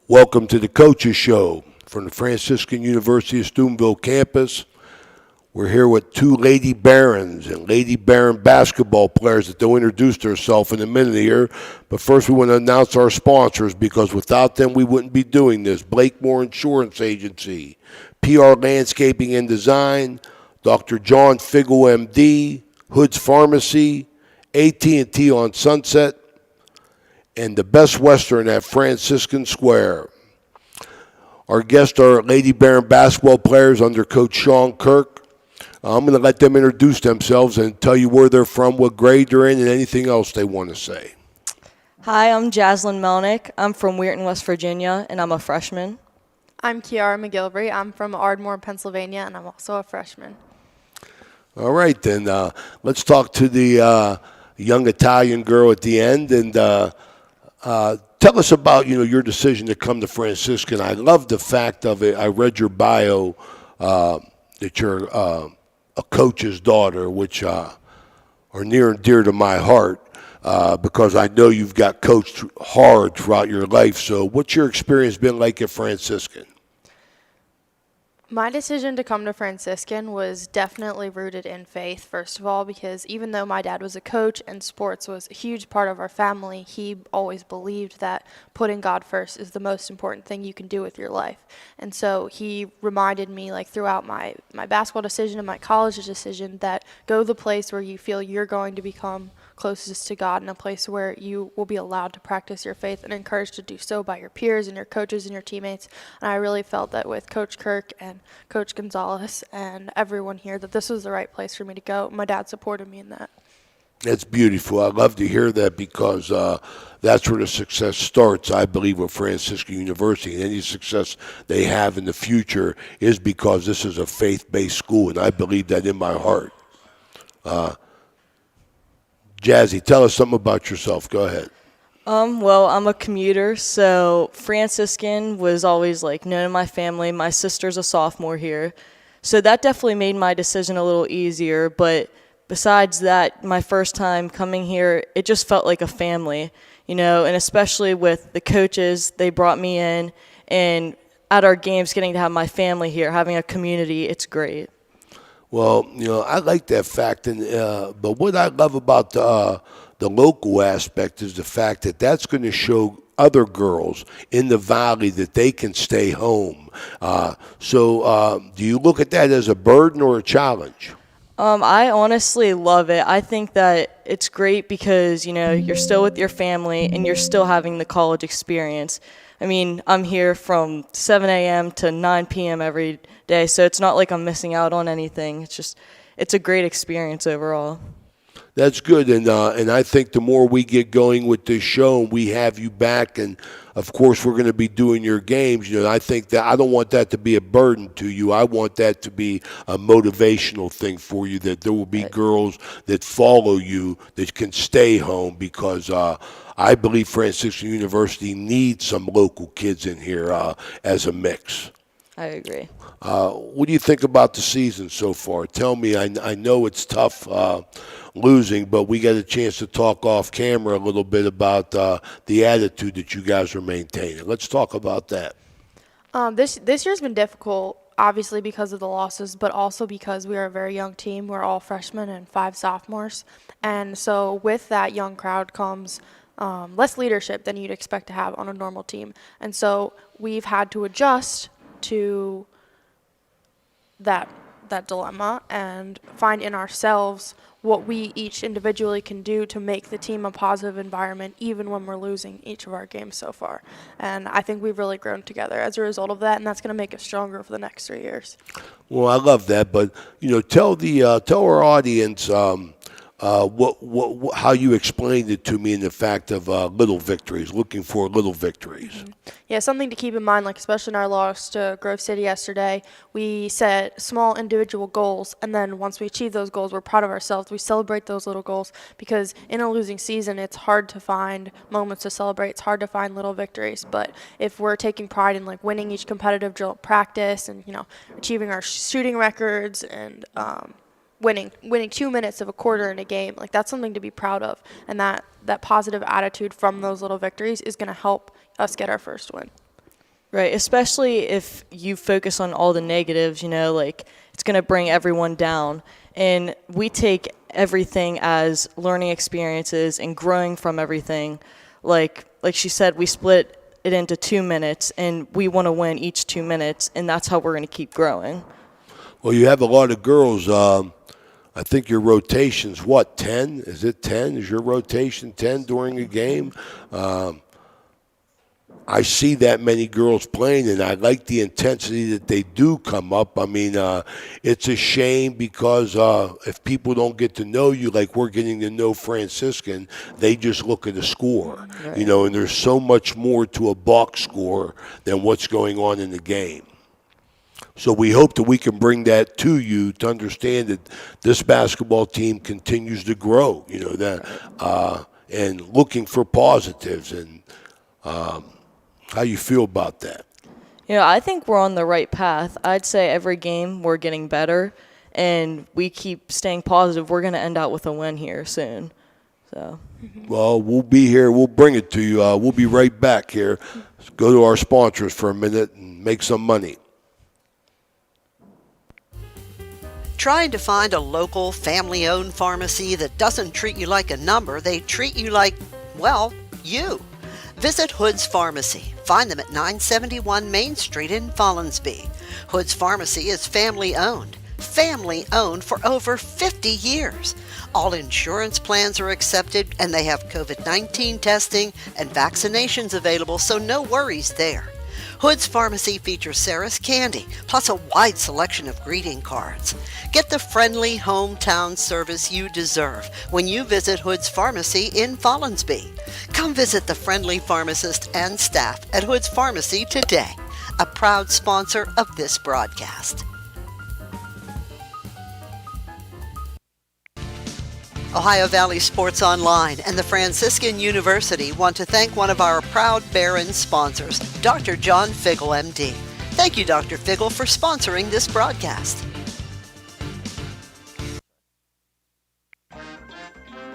Welcome to the Coaches Show from the Franciscan University of Steubenville campus. We're here with two Lady Barons and Lady Baron basketball players that they'll introduce themselves in a minute here. But first we want to announce our sponsors because without them we wouldn't be doing this. Blakemore Insurance Agency, PR Landscaping and Design, Dr. John Figgle, MD, Hood's Pharmacy, AT&T on Sunset, and the Best Western at Franciscan Square. Our guests are Lady Baron basketball players under Coach Sean Kirk. I'm going to let them introduce themselves and tell you where they're from, what grade they're in, and anything else they want to say. Hi, I'm Jaslyn Melnick. I'm from Weirton, West Virginia, and I'm a freshman. I'm Kiara McGilvery. I'm from Ardmore, Pennsylvania, and I'm also a freshman. All right, then. Let's talk to the young Italian girl at the end. And tell us about, your decision to come to Franciscan. I love the fact of it. I read your bio that you're a coach's daughter, which are near and dear to my heart because I know you've got coached hard throughout your life. So what's your experience been like at Franciscan? My decision to come to Franciscan was definitely rooted in faith, first of all, because even though my dad was a coach and sports was a huge part of our family, he always believed that putting God first is the most important thing you can do with your life. And so he reminded me, throughout my basketball decision and my college decision, that go the place where you feel you're going to become closest to God, in a place where you will be allowed to practice your faith and encouraged to do so by your peers and your coaches and your teammates. And I really felt that with Coach Kirk and Coach Gonzalez and everyone here that this was the right place for me to go. My dad supported me in that. That's beautiful. I love to hear that because that's where the success starts, I believe, with Franciscan University. And any success they have in the future is because this is a faith-based school, and I believe that in my heart. Jazzy, tell us something about yourself. Go ahead. Well, I'm a commuter, so Franciscan was always known in my family. My sister's a sophomore here, so that definitely made my decision a little easier. But besides that, my first time coming here, it just felt like a family, and especially with the coaches, they brought me in, and at our games, getting to have my family here, having a community, it's great. Well, I like that fact, but what I love about the local aspect is the fact that that's going to show other girls in the valley that they can stay home. So do you look at that as a burden or a challenge? I honestly love it. I think that it's great because, you're still with your family and you're still having the college experience. I mean, I'm here from 7 a.m. to 9 p.m. every day, so it's not like I'm missing out on anything. It's a great experience overall. That's good, and I think the more we get going with this show and we have you back, and of course we're going to be doing your games, I think that I don't want that to be a burden to you. I want that to be a motivational thing for you, that there will be girls that follow you that can stay home because I believe Franciscan University needs some local kids in here as a mix. I agree. What do you think about the season so far? Tell me, I know it's tough losing, but we got a chance to talk off camera a little bit about the attitude that you guys are maintaining. Let's talk about that. This year's been difficult, obviously because of the losses, but also because we are a very young team. We're all freshmen and 5 sophomores. And so with that young crowd comes less leadership than you'd expect to have on a normal team. And so we've had to adjust to that dilemma and find in ourselves what we each individually can do to make the team a positive environment even when we're losing each of our games so far. And I think we've really grown together as a result of that, and that's going to make us stronger for the next 3 years. Well, I love that, but tell our audience how you explained it to me in the fact of little victories, looking for little victories. Mm-hmm. Yeah, something to keep in mind, especially in our loss to Grove City yesterday, we set small individual goals, and then once we achieve those goals, we're proud of ourselves. We celebrate those little goals because in a losing season, it's hard to find moments to celebrate. It's hard to find little victories, but if we're taking pride in winning each competitive drill practice and achieving our shooting records and winning 2 minutes of a quarter in a game, that's something to be proud of, and that positive attitude from those little victories is going to help us get our first win. Right, especially if you focus on all the negatives, like it's going to bring everyone down. And we take everything as learning experiences and growing from everything. Like she said, we split it into 2 minutes, and we want to win each 2 minutes, and that's how we're going to keep growing. Well, you have a lot of girls. I think your rotation's what, 10? Is it 10? Is your rotation 10 during a game? I see that many girls playing, and I like the intensity that they do come up. I mean, it's a shame because if people don't get to know you like we're getting to know Franciscan, they just look at the score, and there's so much more to a box score than what's going on in the game. So we hope that we can bring that to you to understand that this basketball team continues to grow, and looking for positives and how you feel about that? I think we're on the right path. I'd say every game we're getting better, and we keep staying positive. We're going to end out with a win here soon. So. Well, we'll be here. We'll bring it to you. We'll be right back here. Let's go to our sponsors for a minute and make some money. Trying to find a local, family-owned pharmacy that doesn't treat you like a number, they treat you like, well, you. Visit Hood's Pharmacy. Find them at 971 Main Street in Follinsby. Hood's Pharmacy is family-owned. Family-owned for over 50 years. All insurance plans are accepted, and they have COVID-19 testing and vaccinations available, so no worries there. Hood's Pharmacy features Sarah's Candy, plus a wide selection of greeting cards. Get the friendly hometown service you deserve when you visit Hood's Pharmacy in Follinsby. Come visit the friendly pharmacist and staff at Hood's Pharmacy today, a proud sponsor of this broadcast. Ohio Valley Sports Online and the Franciscan University want to thank one of our proud Barron sponsors, Dr. John Figgle, MD. Thank you, Dr. Figgle, for sponsoring this broadcast.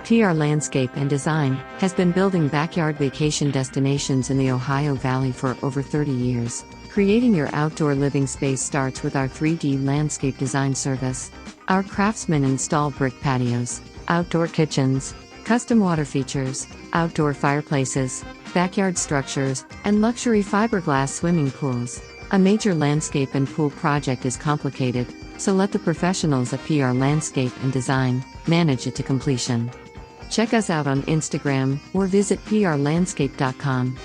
PR Landscape and Design has been building backyard vacation destinations in the Ohio Valley for over 30 years. Creating your outdoor living space starts with our 3D landscape design service. Our craftsmen install brick patios, outdoor kitchens, custom water features, outdoor fireplaces, backyard structures, and luxury fiberglass swimming pools. A major landscape and pool project is complicated, so let the professionals at PR Landscape and Design manage it to completion. Check us out on Instagram or visit prlandscape.com.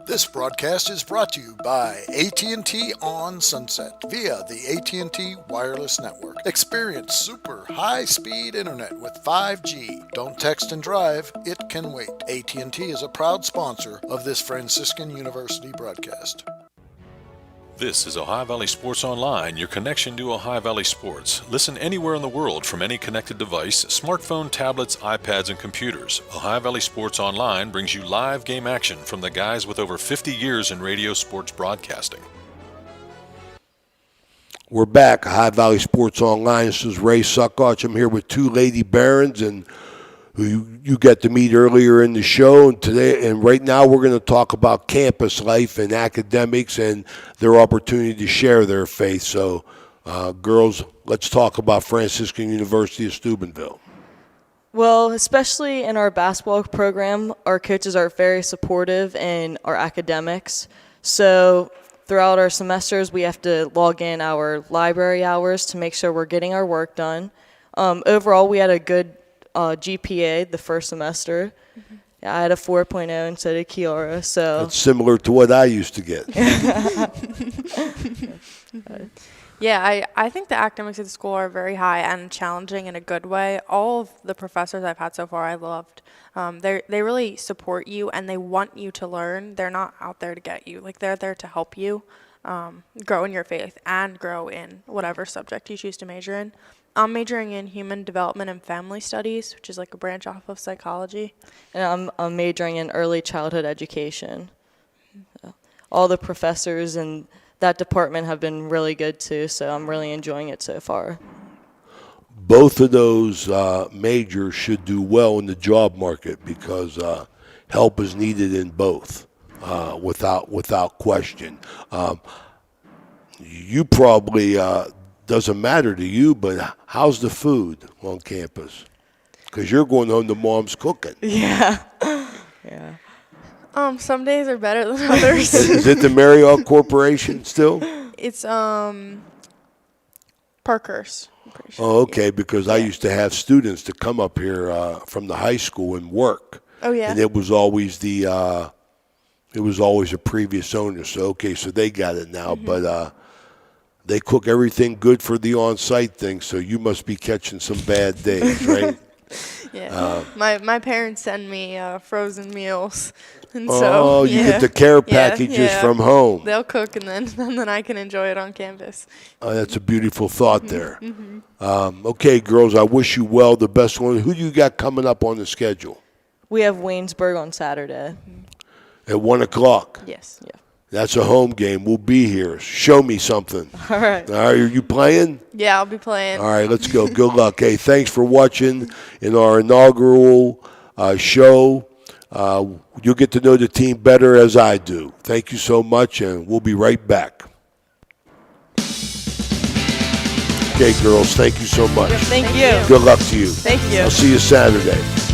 This broadcast is brought to you by AT&T on Sunset via the AT&T Wireless Network. Experience super high-speed internet with 5G. Don't text and drive, it can wait. AT&T is a proud sponsor of this Franciscan University broadcast. This is Ohio Valley Sports Online, your connection to Ohio Valley Sports. Listen anywhere in the world from any connected device, smartphone, tablets, iPads, and computers. Ohio Valley Sports Online brings you live game action from the guys with over 50 years in radio sports broadcasting. We're back, Ohio Valley Sports Online. This is Ray Suckoch. I'm here with two Lady Barons, and who you got to meet earlier in the show, and right now we're going to talk about campus life and academics and their opportunity to share their faith. So, girls, let's talk about Franciscan University of Steubenville. Well, especially in our basketball program, our coaches are very supportive in our academics. So throughout our semesters, we have to log in our library hours to make sure we're getting our work done. Overall, we had a good GPA the first semester. Mm-hmm. Yeah, I had a 4.0 instead of Kiara, so that's similar to what I used to get. Yeah, I think the academics at the school are very high and challenging in a good way. All of the professors I've had so far, I loved. They really support you and they want you to learn. They're not out there to get you. Like, they're there to help you grow in your faith and grow in whatever subject you choose to major in. I'm majoring in human development and family studies, which is like a branch off of psychology. And I'm majoring in early childhood education. So all the professors in that department have been really good too, so I'm really enjoying it so far. Both of those majors should do well in the job market because help is needed in both, without question. You probably doesn't matter to you, but how's the food on campus? Because you're going home to mom's cooking. Yeah. Yeah. Some days are better than others. Is it the Marriott Corporation still? It's Parkhurst. I'm pretty sure. Oh, okay. Because I used to have students to come up here from the high school and work. Oh yeah. And it was always a previous owner. So okay, so they got it now, but they cook everything good for the on-site thing. So you must be catching some bad days, right? Yeah. My parents send me frozen meals, and Oh, so you yeah. get the care Yeah, packages yeah. from home. They'll cook, and then I can enjoy it on campus. Oh, that's a beautiful thought there. Okay, girls, I wish you well. The best one. Who do you got coming up on the schedule? We have Waynesburg on Saturday. At 1 o'clock. Yes. Yeah. That's a home game. We'll be here. Show me something. All right. All right, are you playing? Yeah, I'll be playing. All right, let's go. Good luck. Hey, thanks for watching in our inaugural show. You'll get to know the team better as I do. Thank you so much, and we'll be right back. Okay, girls, thank you so much. Thank you. Good luck to you. Thank you. I'll see you Saturday.